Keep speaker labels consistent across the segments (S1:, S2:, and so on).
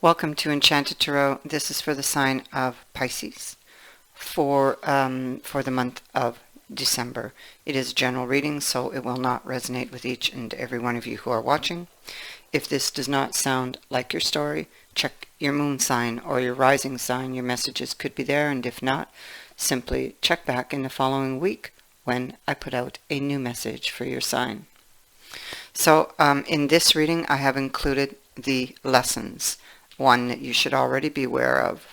S1: Welcome to Enchanted Tarot. This is for the sign of Pisces for the month of December. It is a general reading, so it will not resonate with each and every one of you who are watching. If this does not sound like your story, check your moon sign or your rising sign. Your messages could be there, and if not, simply check back in the following week when I put out a new message for your sign. So in this reading, I have included the lessons. One that you should already be aware of.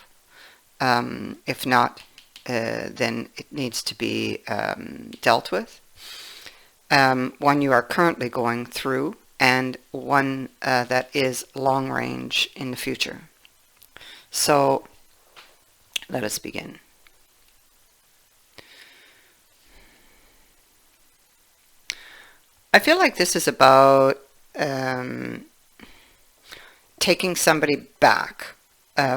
S1: If not, then it needs to be dealt with. One you are currently going through, and one that is long range in the future. So let us begin. I feel like this is about taking somebody back,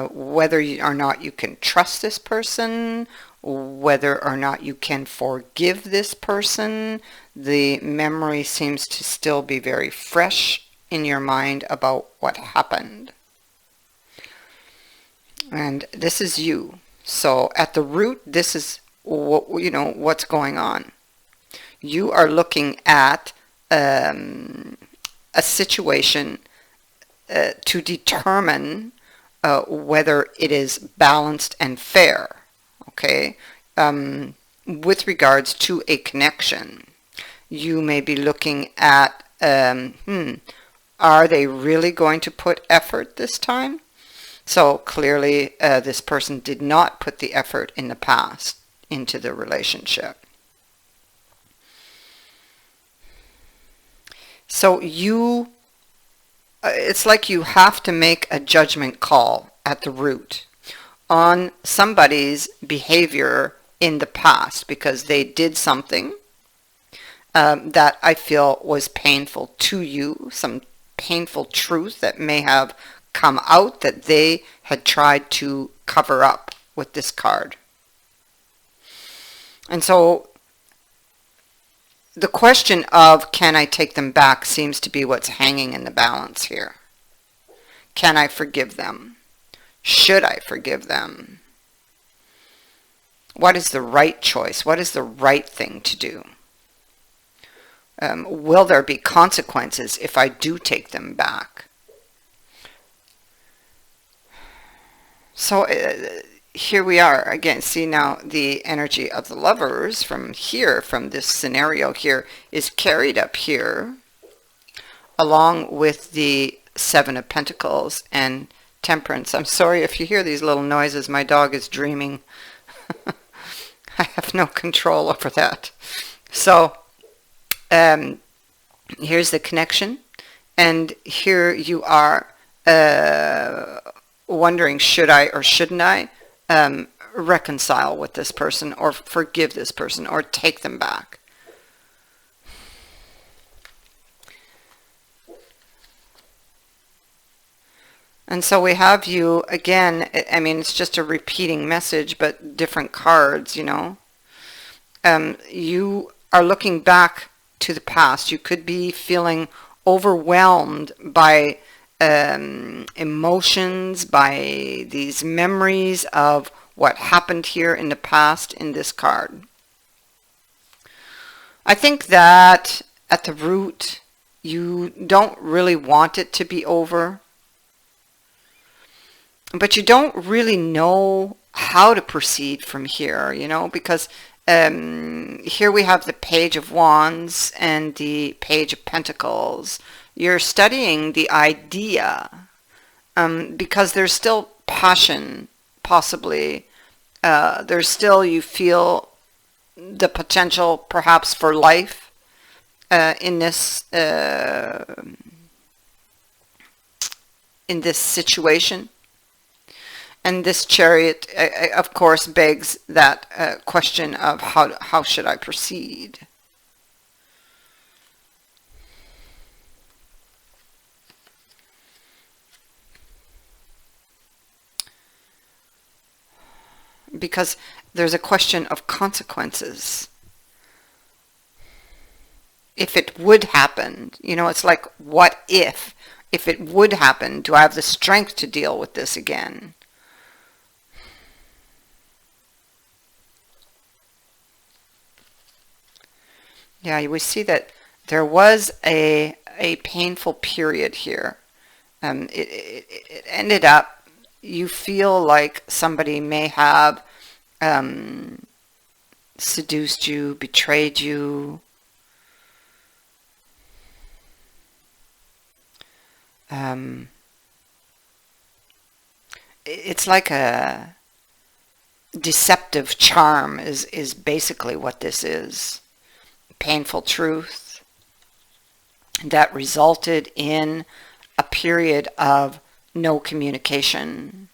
S1: whether or not you can trust this person, whether or not you can forgive this person. The memory seems to still be very fresh in your mind about what happened. And this is you. So at the root, this is what's going on. You are looking at a situation to determine whether it is balanced and fair, okay? With regards to a connection, you may be looking at, are they really going to put effort this time? So clearly this person did not put the effort in the past into the relationship. So it's like you have to make a judgment call at the root on somebody's behavior in the past because they did something that I feel was painful to you, some painful truth that may have come out that they had tried to cover up with this card. And so the question of can I take them back seems to be what's hanging in the balance here. Can I forgive them? Should I forgive them? What is the right choice? What is the right thing to do? Will there be consequences if I do take them back? So here we are again. See, now the energy of the Lovers from here, from this scenario here, is carried up here along with the Seven of Pentacles and Temperance. I'm sorry if you hear these little noises. My dog is dreaming. I have no control over that. So here's the connection, and here you are wondering, should I or shouldn't I reconcile with this person, or forgive this person, or take them back? And so we have you again. I mean, it's just a repeating message, but different cards, you are looking back to the past. You could be feeling overwhelmed by emotions, by these memories of what happened here in the past in this card. I think that at the root, you don't really want it to be over, but you don't really know how to proceed from here, because here we have the Page of Wands and the Page of Pentacles. You're studying the idea because there's still passion, possibly. There's still, you feel the potential perhaps for life in this situation. And this Chariot, of course, begs that question of how should I proceed? Because there's a question of consequences. If it would happen, it's like, what if if it would happen, do I have the strength to deal with this again? Yeah, we see that there was a painful period here. It ended up, you feel like somebody may have seduced you, betrayed you. It's like a deceptive charm is basically what this is. Painful truth that resulted in a period of no communication.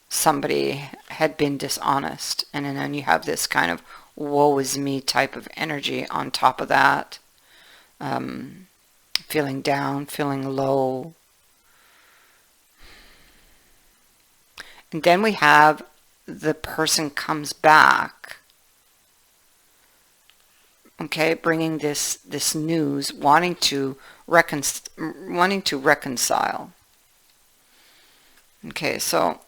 S1: Somebody had been dishonest, and then you have this kind of woe is me type of energy on top of that. Feeling down, feeling low. And then we have the person comes back, okay, bringing this news, wanting to reconcile. Okay, so,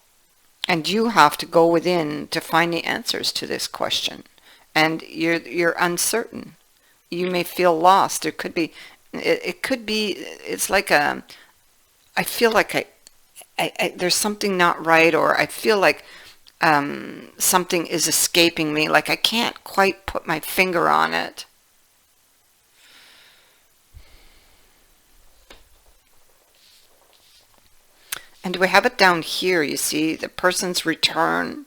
S1: and you have to go within to find the answers to this question, and you're uncertain. You may feel lost. There could be, it could be. It's like I feel like there's something not right, or I feel like something is escaping me, like I can't quite put my finger on it. And we have it down here, you see, the person's return.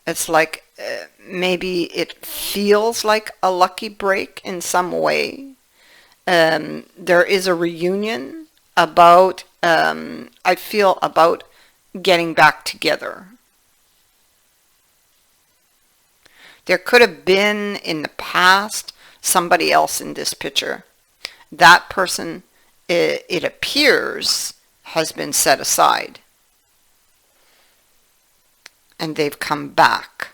S1: It's like maybe it feels like a lucky break in some way. There is a reunion about, I feel, about getting back together. There could have been in the past somebody else in this picture. That person, it appears, has been set aside. And they've come back.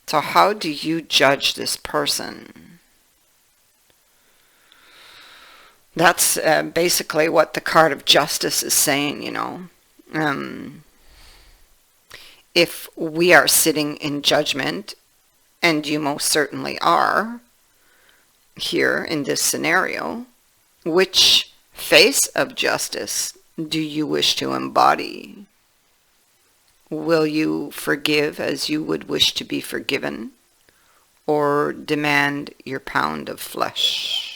S1: So how do you judge this person? That's basically what the card of justice is saying, you know. If we are sitting in judgment, and you most certainly are, here in this scenario, which face of justice do you wish to embody? Will you forgive as you would wish to be forgiven, or demand your pound of flesh?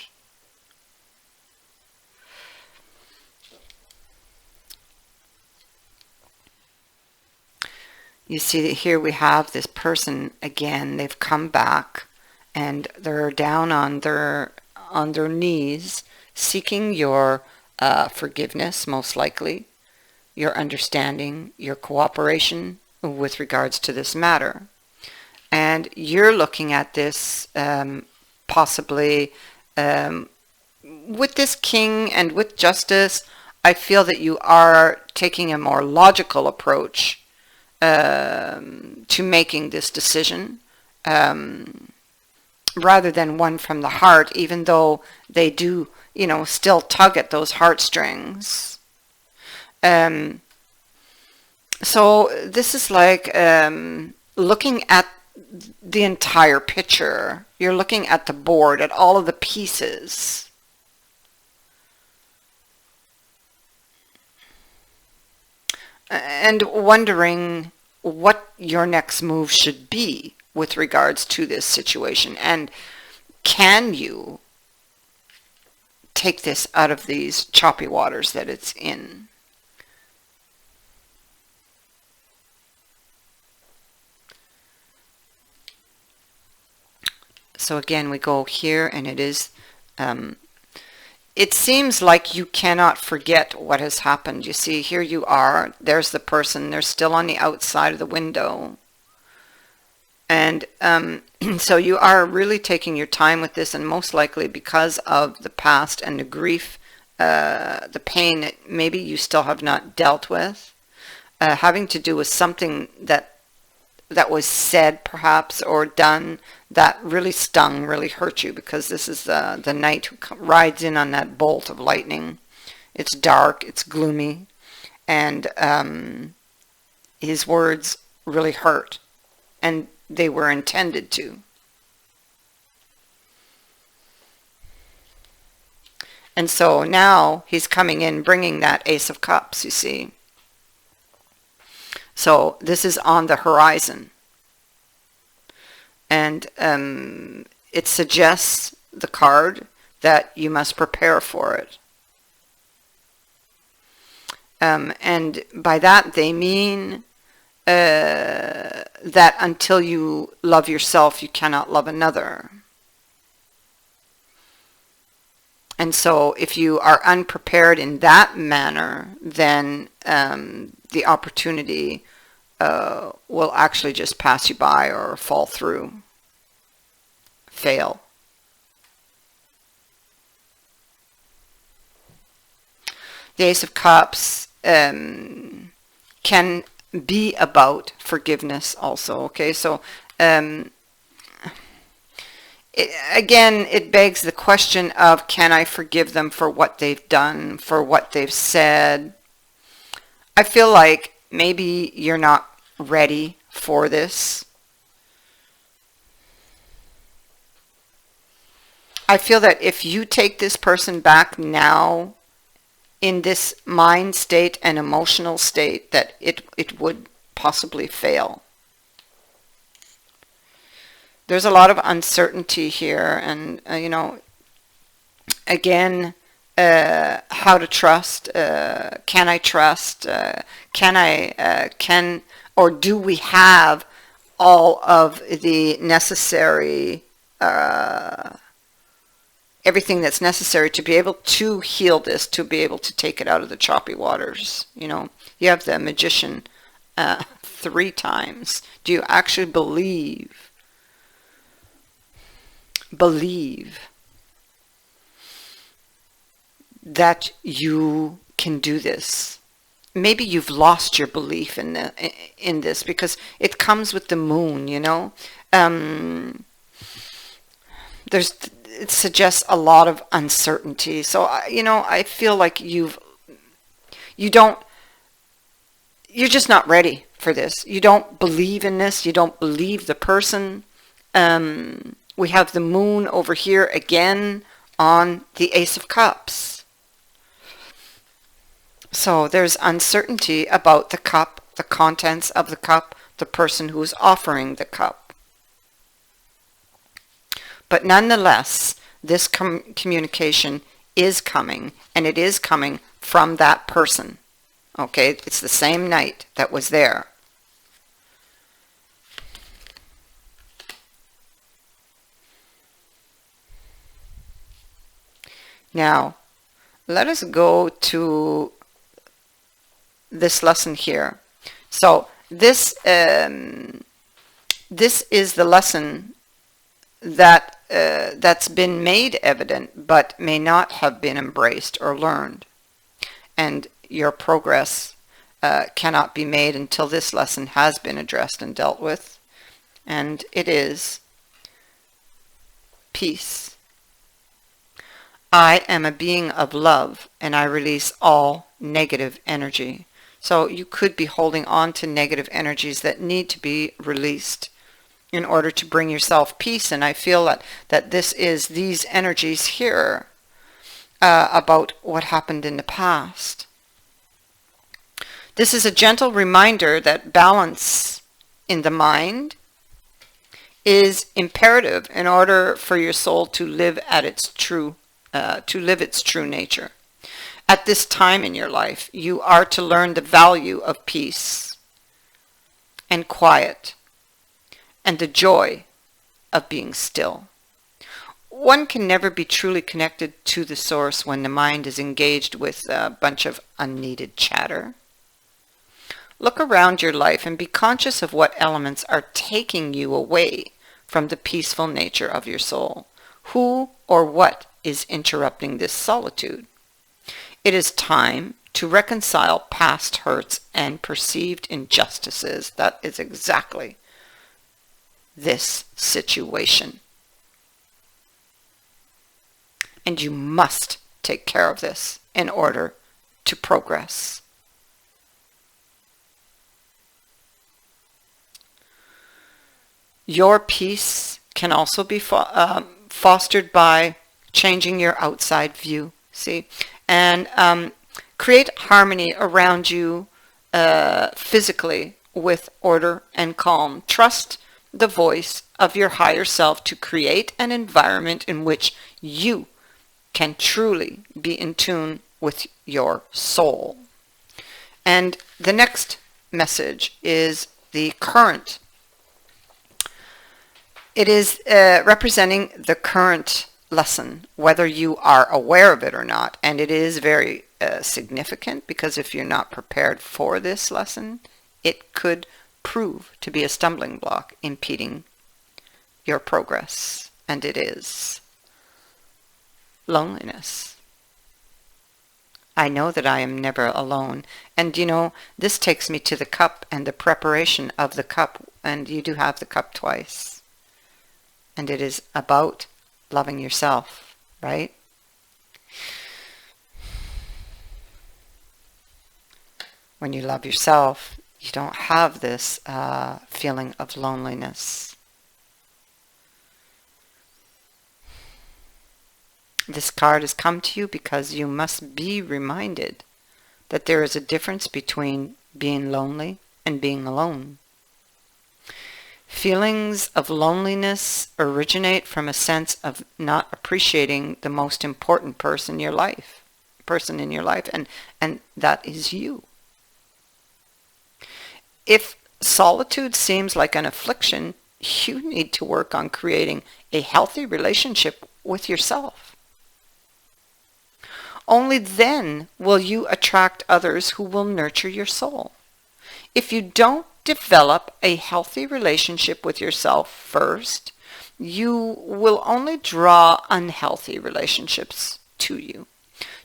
S1: You see that here we have this person again. They've come back and they're down on their knees, seeking your forgiveness, most likely, your understanding, your cooperation with regards to this matter. And you're looking at this possibly with this king and with justice. I feel that you are taking a more logical approach to making this decision, rather than one from the heart, even though they do, you know, still tug at those heartstrings. So this is like looking at the entire picture. You're looking at the board, at all of the pieces. And wondering what your next move should be with regards to this situation. And can you take this out of these choppy waters that it's in? So again, we go here, and it is, it seems like you cannot forget what has happened. You see, here you are, there's the person, they're still on the outside of the window. And so you are really taking your time with this, and most likely because of the past and the grief, the pain that maybe you still have not dealt with, having to do with something that that was said perhaps or done that really stung, really hurt you, because this is the knight who rides in on that bolt of lightning. It's dark, it's gloomy, and his words really hurt, and they were intended to. And so now he's coming in bringing that Ace of Cups, you see. So this is on the horizon. And it suggests, the card, that you must prepare for it. And by that they mean that until you love yourself, you cannot love another. And so if you are unprepared in that manner, then the opportunity will actually just pass you by or fall through, fail. The Ace of Cups can be about forgiveness also, okay? So it begs the question of, can I forgive them for what they've done, for what they've said? I feel like maybe you're not ready for this. I feel that if you take this person back now in this mind state and emotional state, that it would possibly fail. There's a lot of uncertainty here, and again, how to trust. Can I trust? Can or do we have all of the necessary, everything that's necessary to be able to heal this, to be able to take it out of the choppy waters? You have the Magician 3 times. Do you actually believe that you can do this? Maybe you've lost your belief in this, because it comes with the moon, it suggests a lot of uncertainty. So I feel like you're just not ready for this. You don't believe in this. You don't believe the person. We have the moon over here again on the Ace of Cups. So there's uncertainty about the cup, the contents of the cup, the person who is offering the cup. But nonetheless, this communication is coming, and it is coming from that person. Okay, it's the same knight that was there. Now, let us go to this lesson here. So this is the lesson that that's been made evident, but may not have been embraced or learned. And your progress cannot be made until this lesson has been addressed and dealt with. And it is peace. I am a being of love, and I release all negative energy. So you could be holding on to negative energies that need to be released in order to bring yourself peace. And I feel that this is these energies here about what happened in the past. This is a gentle reminder that balance in the mind is imperative in order for your soul to live at its true nature. At this time in your life, you are to learn the value of peace and quiet and the joy of being still. One can never be truly connected to the source when the mind is engaged with a bunch of unneeded chatter. Look around your life and be conscious of what elements are taking you away from the peaceful nature of your soul. Who or what is interrupting this solitude? It is time to reconcile past hurts and perceived injustices. That is exactly this situation. And you must take care of this in order to progress. Your peace can also be fostered by changing your outside view, see? And create harmony around you physically with order and calm. Trust the voice of your higher self to create an environment in which you can truly be in tune with your soul. And the next message is the current. It is representing the current lesson, whether you are aware of it or not. And it is very significant, because if you're not prepared for this lesson, it could prove to be a stumbling block impeding your progress. And it is loneliness. I know that I am never alone. And you know, this takes me to the cup and the preparation of the cup. And you do have the cup twice. And it is about loving yourself, right? When you love yourself, you don't have this feeling of loneliness. This card has come to you because you must be reminded that there is a difference between being lonely and being alone. Feelings of loneliness originate from a sense of not appreciating the most important person in your life, and that is you. If solitude seems like an affliction, you need to work on creating a healthy relationship with yourself. Only then will you attract others who will nurture your soul. If you don't develop a healthy relationship with yourself first, you will only draw unhealthy relationships to you.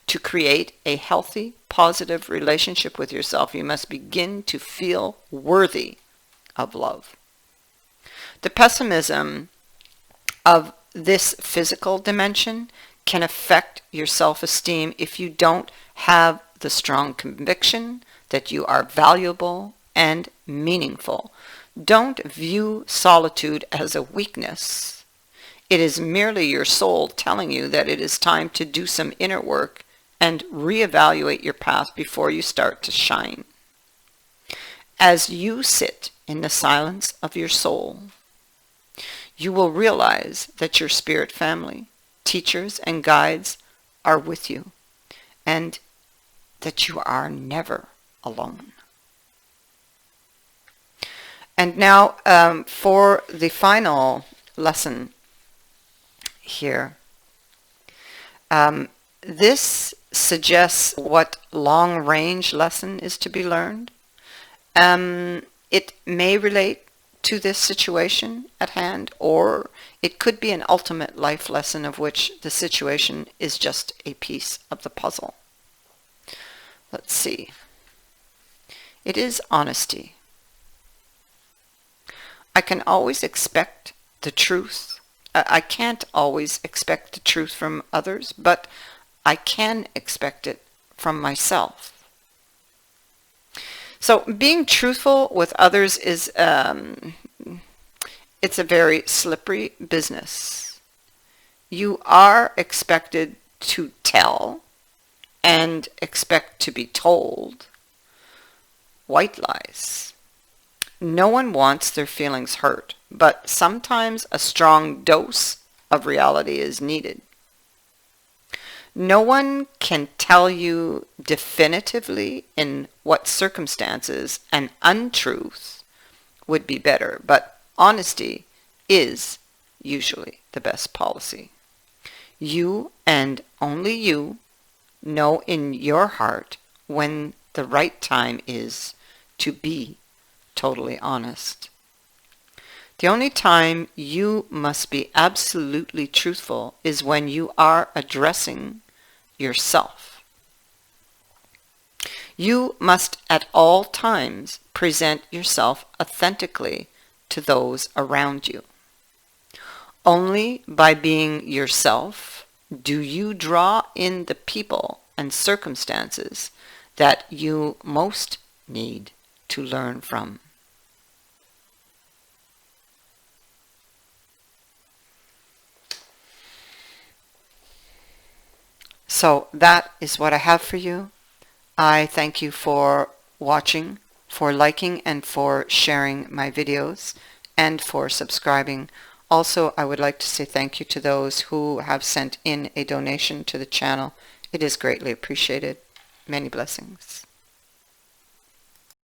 S1: To create a healthy, positive relationship with yourself, you must begin to feel worthy of love. The pessimism of this physical dimension can affect your self-esteem if you don't have the strong conviction that you are valuable and meaningful. Don't view solitude as a weakness. It is merely your soul telling you that it is time to do some inner work and reevaluate your path before you start to shine. As you sit in the silence of your soul, you will realize that your spirit family, teachers, and guides are with you, and that you are never alone. And now for the final lesson here. This suggests what long-range lesson is to be learned. It may relate to this situation at hand, or it could be an ultimate life lesson of which the situation is just a piece of the puzzle. Let's see. It is honesty. I can always expect the truth. I can't always expect the truth from others, but I can expect it from myself. So being truthful with others is, it's a very slippery business. You are expected to tell and expect to be told white lies. No one wants their feelings hurt, but sometimes a strong dose of reality is needed. No one can tell you definitively in what circumstances an untruth would be better, but honesty is usually the best policy. You and only you know in your heart when the right time is to be totally honest. The only time you must be absolutely truthful is when you are addressing yourself. You must at all times present yourself authentically to those around you. Only by being yourself do you draw in the people and circumstances that you most need to learn from. So that is what I have for you. I thank you for watching, for liking, and for sharing my videos, and for subscribing. Also, I would like to say thank you to those who have sent in a donation to the channel. It is greatly appreciated. Many blessings.